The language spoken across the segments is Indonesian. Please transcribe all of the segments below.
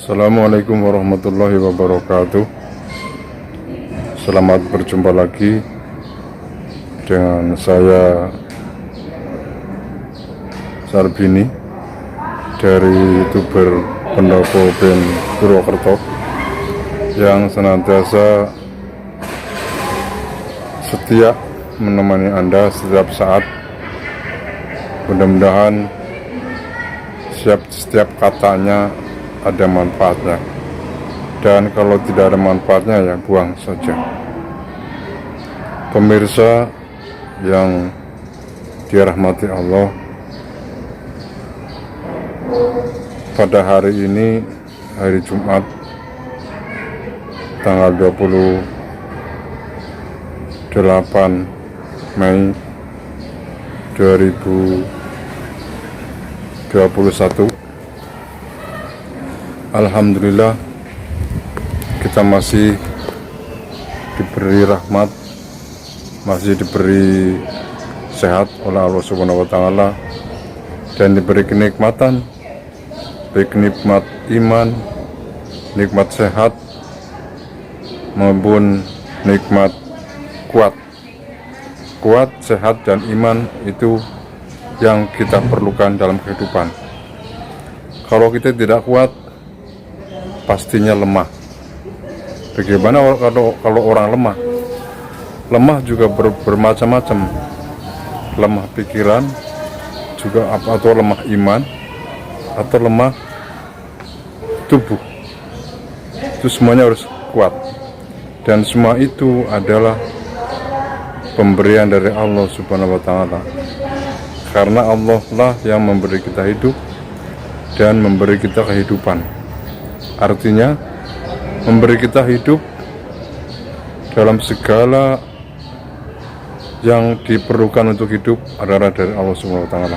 Assalamualaikum warahmatullahi wabarakatuh. Selamat berjumpa lagi dengan saya Sarbini dari YouTuber Pendopo Ben Purwokerto yang senantiasa setia menemani Anda setiap saat. Mudah-mudahan setiap katanya ada manfaatnya, dan kalau tidak ada manfaatnya ya buang saja. Pemirsa yang dirahmati Allah, pada hari ini, hari Jumat tanggal 28 Mei 2021, alhamdulillah kita masih diberi rahmat, masih diberi sehat oleh Allah Subhanahu wa Ta'ala, dan diberi kenikmatan, baik nikmat iman, nikmat sehat, maupun nikmat kuat. Sehat, dan iman itu yang kita perlukan dalam kehidupan. Kalau kita tidak kuat, pastinya lemah. Bagaimana kalau orang lemah? Lemah juga bermacam-macam. Lemah pikiran juga, atau lemah iman, atau lemah tubuh. Itu semuanya harus kuat. Dan semua itu adalah pemberian dari Allah Subhanahu wa Ta'ala. Karena Allah lah yang memberi kita hidup dan memberi kita kehidupan. Artinya memberi kita hidup dalam segala yang diperlukan untuk hidup adalah dari Allah Subhanahu wa Ta'ala.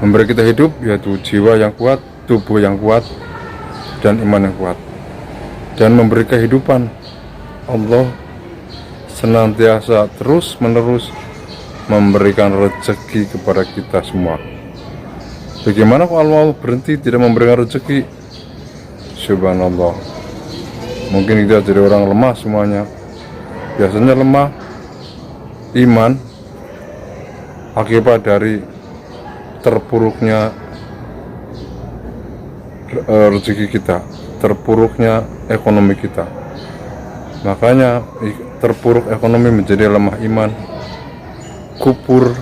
Memberi kita hidup yaitu jiwa yang kuat, tubuh yang kuat, dan iman yang kuat. Dan memberi kehidupan, Allah senantiasa terus menerus memberikan rezeki kepada kita semua. Bagaimana kalau Allah berhenti tidak memberikan rezeki? Subhanallah. Mungkin kita jadi orang lemah semuanya. Biasanya lemah iman akibat dari terpuruknya rezeki kita, terpuruknya ekonomi kita. Makanya terpuruk ekonomi menjadi lemah iman, kufur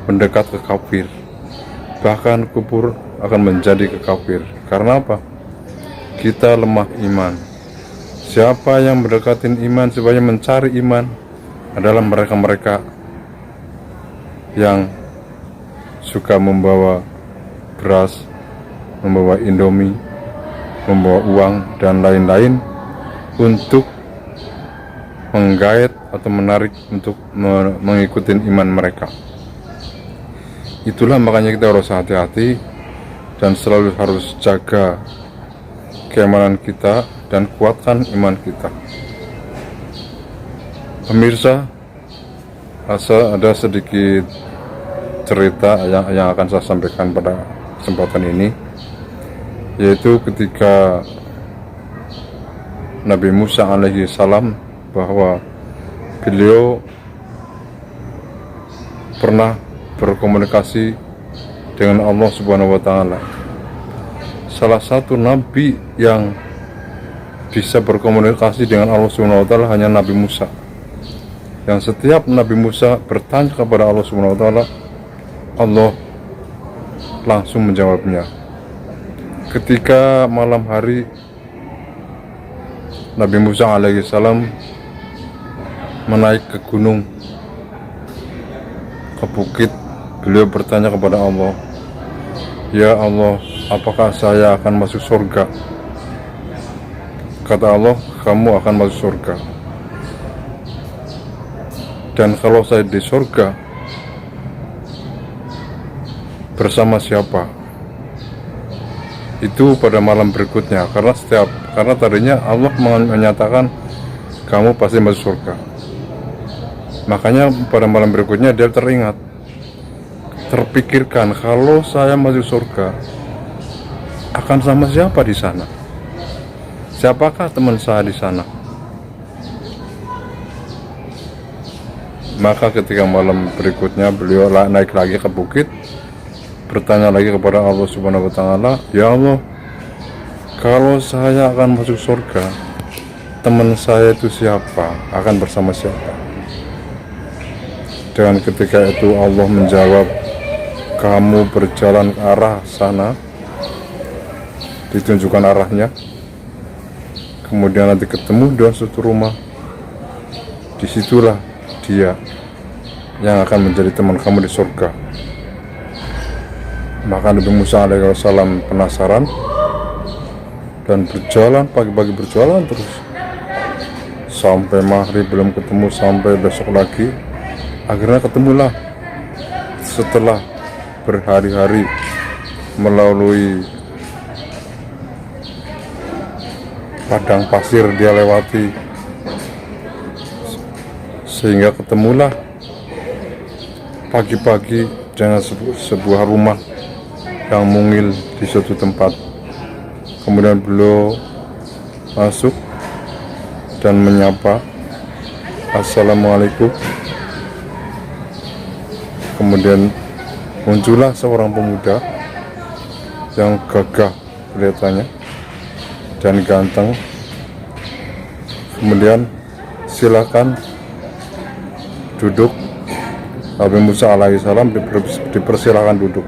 mendekat ke kafir. Bahkan kufur akan menjadi ke kafir. Karena apa? Kita lemah iman. Siapa yang mendekatin iman, siapa yang mencari iman adalah mereka-mereka yang suka membawa beras, membawa indomie, membawa uang, dan lain-lain untuk menggait atau menarik untuk mengikuti iman mereka. Itulah makanya kita harus hati-hati dan selalu harus jaga keimanan kita dan kuatkan iman kita. Pemirsa, ada sedikit cerita yang akan saya sampaikan pada kesempatan ini, yaitu ketika Nabi Musa alaihi salam, bahwa beliau pernah berkomunikasi dengan Allah Subhanahu wa Ta'ala. Salah satu nabi yang bisa berkomunikasi dengan Allah Subhanahu wa Ta'ala hanya Nabi Musa. Yang setiap Nabi Musa bertanya kepada Allah Subhanahu wa Ta'ala, Allah langsung menjawabnya. Ketika malam hari Nabi Musa alaihi salam menaik ke gunung, ke bukit, beliau bertanya kepada Allah, ya Allah, apakah saya akan masuk surga? Kata Allah, kamu akan masuk surga. Dan kalau saya di surga, bersama siapa? Itu pada malam berikutnya, karena tadinya Allah menyatakan kamu pasti masuk surga. Makanya pada malam berikutnya dia terpikirkan, kalau saya masuk surga, akan sama siapa di sana? Siapakah teman saya di sana? Maka ketika malam berikutnya beliau naik lagi ke bukit, bertanya lagi kepada Allah Subhanahu wa Ta'ala, ya Allah, kalau saya akan masuk surga, teman saya itu siapa? Akan bersama siapa? Dan ketika itu Allah menjawab, kamu berjalan ke arah sana, ditunjukkan arahnya, kemudian nanti ketemu dengan suatu rumah, disitulah dia yang akan menjadi teman kamu di surga. Maka Nabi Musa alaihissalam penasaran dan berjalan, pagi-pagi berjalan terus sampai maghrib belum ketemu, sampai besok lagi. Akhirnya ketemulah setelah berhari-hari melalui padang pasir dia lewati, sehingga ketemulah pagi-pagi dengan sebuah rumah yang mungil di suatu tempat. Kemudian beliau masuk dan menyapa, Assalamualaikum. Kemudian muncullah seorang pemuda yang gagah kelihatannya dan ganteng. Kemudian silakan duduk. Nabi Musa alaihissalam dipersilakan duduk.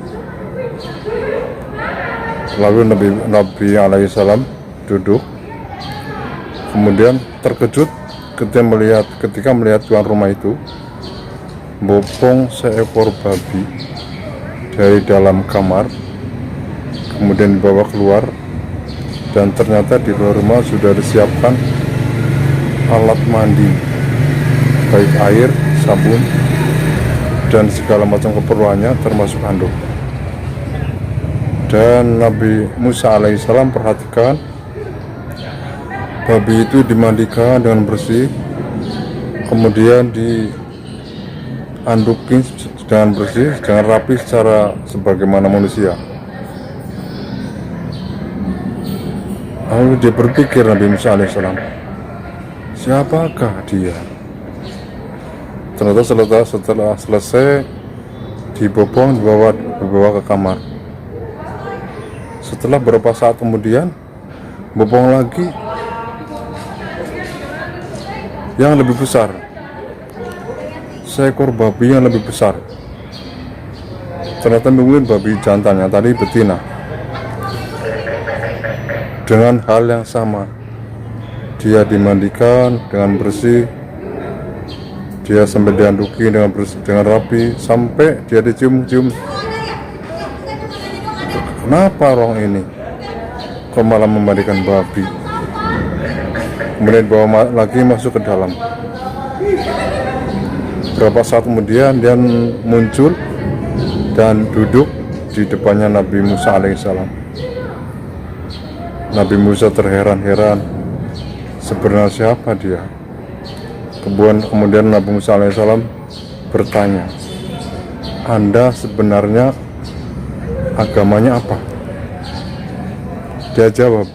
Lalu Nabi alaihissalam duduk. Kemudian terkejut ketika melihat tuan rumah itu bopong seekor babi dari dalam kamar, kemudian dibawa keluar, dan ternyata di luar rumah sudah disiapkan alat mandi, baik air, sabun, dan segala macam keperluannya termasuk handuk. Dan Nabi Musa alaihissalam perhatikan babi itu dimandikan dengan bersih, kemudian diandukin dengan bersih, dengan rapi secara sebagaimana manusia. Lalu dia berpikir, Nabi Musa alaihissalam, siapakah dia? Ternyata setelah selesai dibopong, dibawa ke kamar. Setelah beberapa saat kemudian bopong lagi yang lebih besar, seekor babi yang lebih besar. Ternyata mungkin babi jantannya tadi betina. Dengan hal yang sama, dia dimandikan dengan bersih, dia sampai dianduki dengan bersih, dengan rapi, sampai dia dicium-cium. Kenapa orang ini kok malah memandikan babi? Kemudian dibawa lagi masuk ke dalam. Beberapa saat kemudian dia muncul dan duduk di depannya Nabi Musa alaihissalam. Nabi Musa terheran-heran, sebenarnya siapa dia? Kemudian Nabi Musa alaihissalam bertanya, Anda sebenarnya agamanya apa? Dia jawab,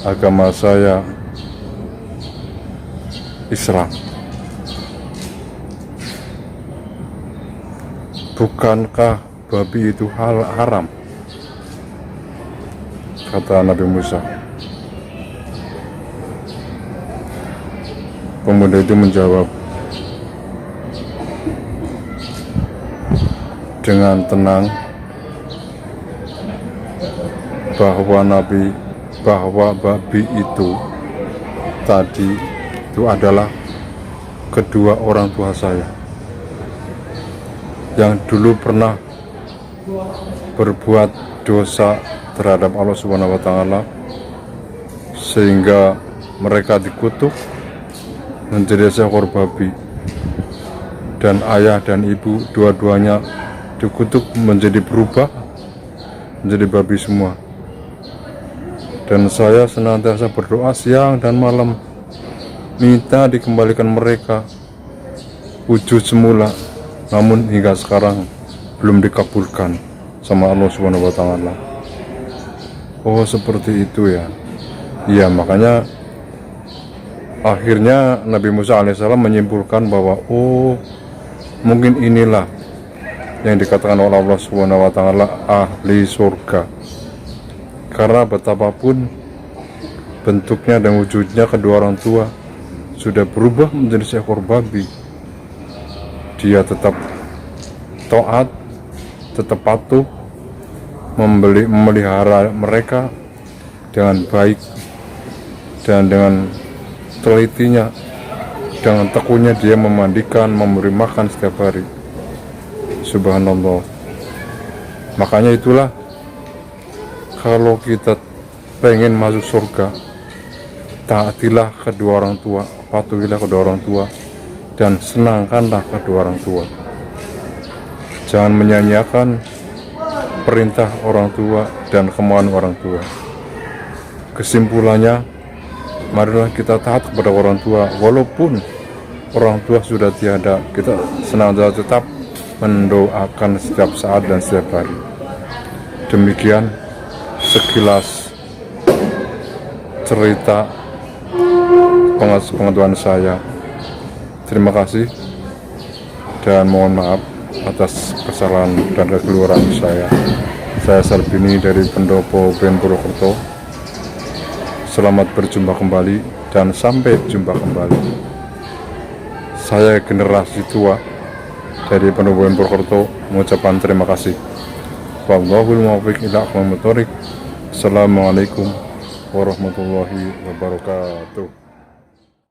agama saya Islam. Bukankah babi itu haram? Kata Nabi Musa. Pemuda itu menjawab dengan tenang bahwa babi itu tadi itu adalah kedua orang tua saya yang dulu pernah berbuat dosa terhadap Allah Subhanahu wa Ta'ala, sehingga mereka dikutuk menjadi seekor babi, dan ayah dan ibu dua-duanya dikutuk menjadi berubah menjadi babi semua. Dan saya senantiasa berdoa siang dan malam minta dikembalikan mereka wujud semula, namun hingga sekarang belum dikabulkan sama Allah Subhanahu wa Ta'ala. Oh seperti itu ya. Iya, makanya akhirnya Nabi Musa alaihissalam menyimpulkan bahwa oh mungkin inilah yang dikatakan oleh Allah Subhanahu wa taala ahli surga. Karena betapapun bentuknya dan wujudnya kedua orang tua sudah berubah menjadi seekor babi, dia tetap taat, tetap patuh, memelihara mereka dengan baik dan dengan telitinya, dengan tekunnya dia memandikan, memberi makan setiap hari. Subhanallah. Makanya itulah, kalau kita pengen masuk surga, taatilah kedua orang tua, patuhilah kedua orang tua, dan senangkanlah kedua orang tua. Jangan menyanyiakan perintah orang tua dan kemauan orang tua. Kesimpulannya, marilah kita taat kepada orang tua, walaupun orang tua sudah tiada, kita senantiasa tetap mendoakan setiap saat dan setiap hari. Demikian sekilas cerita pengetahuan saya. Terima kasih dan mohon maaf atas kesalahan dan kekeliruan saya. Saya Sarbini dari Pendopo Ben Purwokerto. Selamat berjumpa kembali dan sampai jumpa kembali. Saya generasi tua dari Pendopo Ben Purwokerto mengucapkan terima kasih. Wallahul muwaffiq ila aqwamit thoriq. Assalamualaikum warahmatullahi wabarakatuh.